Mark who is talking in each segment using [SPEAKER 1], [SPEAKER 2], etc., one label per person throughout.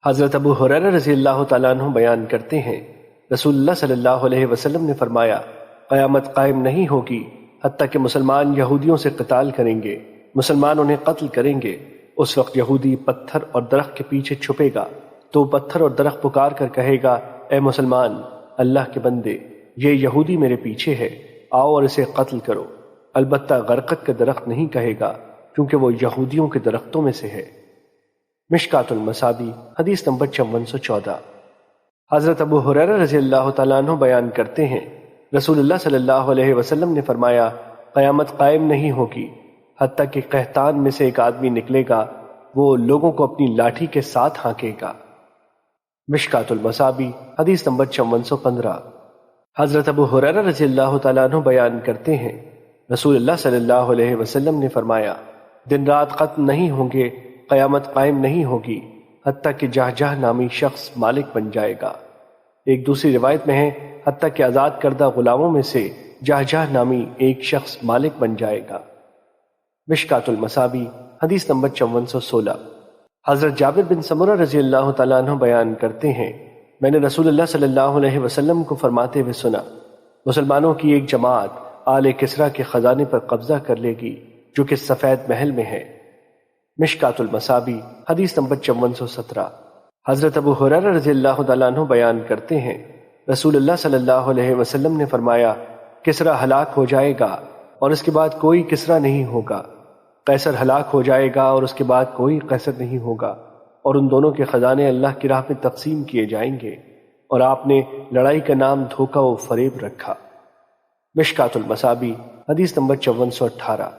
[SPEAKER 1] حضرت ابو ہریرہ رضی اللہ تعالیٰ عنہ بیان کرتے ہیں، رسول اللہ صلی اللہ علیہ وسلم نے فرمایا، قیامت قائم نہیں ہوگی حتیٰ کہ مسلمان یہودیوں سے قتال کریں گے، مسلمان انہیں قتل کریں گے۔ اس وقت یہودی پتھر اور درخت کے پیچھے چھپے گا تو پتھر اور درخت پکار کر کہے گا، اے مسلمان، اللہ کے بندے، یہ یہودی میرے پیچھے ہے، آؤ اور اسے قتل کرو۔ البتہ غرقد کا درخت نہیں کہے گا کیونکہ وہ یہودیوں کے درختوں میں سے ہے۔ مشکات المصابیح حدیث نمبر 5414۔ حضرت ابو ہریرہ رضی اللہ تعالیٰ عنہ بیان کرتے ہیں، رسول اللہ صلی اللہ علیہ وسلم نے فرمایا، قیامت قائم نہیں ہوگی حتیٰ کہ قحطان میں سے ایک آدمی نکلے گا، وہ لوگوں کو اپنی لاٹھی کے ساتھ ہانکے گا۔ مشکات المصابیح حدیث نمبر 5415۔ حضرت ابو ہریرہ رضی اللہ تعالیٰ عنہ بیان کرتے ہیں، رسول اللہ صلی اللہ علیہ وسلم نے فرمایا، دن رات ختم نہیں ہوں گے، قیامت قائم نہیں ہوگی حتیٰ کہ جہجہ نامی شخص مالک بن جائے گا۔ ایک دوسری روایت میں ہے، حتیٰ کہ آزاد کردہ غلاموں میں سے جہجہ نامی ایک شخص مالک بن جائے گا۔ مشکات المصابیح حدیث نمبر 5416۔ حضرت جابر بن سمرہ رضی اللہ تعالیٰ عنہ بیان کرتے ہیں، میں نے رسول اللہ صلی اللہ علیہ وسلم کو فرماتے ہوئے سنا، مسلمانوں کی ایک جماعت آل کسریٰ کے خزانے پر قبضہ کر لے گی جو کہ سفید محل میں ہے۔ مشکات المصابیح حدیث نمبر 5417۔ حضرت ابو ہریرہ رضی اللہ تعالیٰ عنہ بیان کرتے ہیں، رسول اللہ صلی اللہ علیہ وسلم نے فرمایا، کسریٰ ہلاک ہو جائے گا اور اس کے بعد کوئی کسریٰ نہیں ہوگا، قیصر ہلاک ہو جائے گا اور اس کے بعد کوئی قیصر نہیں ہوگا، اور ان دونوں کے خزانے اللہ کی راہ میں تقسیم کیے جائیں گے، اور آپ نے لڑائی کا نام دھوکہ و فریب رکھا۔ مشکات المصابیح حدیث نمبر 5418۔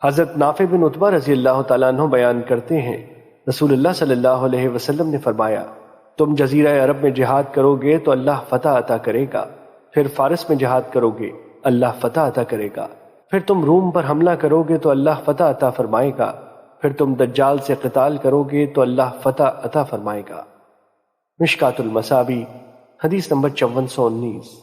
[SPEAKER 1] حضرت نافع بن عتبہ رضی اللہ تعالیٰ عنہ بیان کرتے ہیں، رسول اللہ صلی اللہ علیہ وسلم نے فرمایا، تم جزیرہ عرب میں جہاد کرو گے تو اللہ فتح عطا کرے گا، پھر فارس میں جہاد کرو گے اللہ فتح عطا کرے گا، پھر تم روم پر حملہ کرو گے تو اللہ فتح عطا فرمائے گا، پھر تم دجال سے قتال کرو گے تو اللہ فتح عطا فرمائے گا۔ مشکات المصابیح حدیث نمبر 5419۔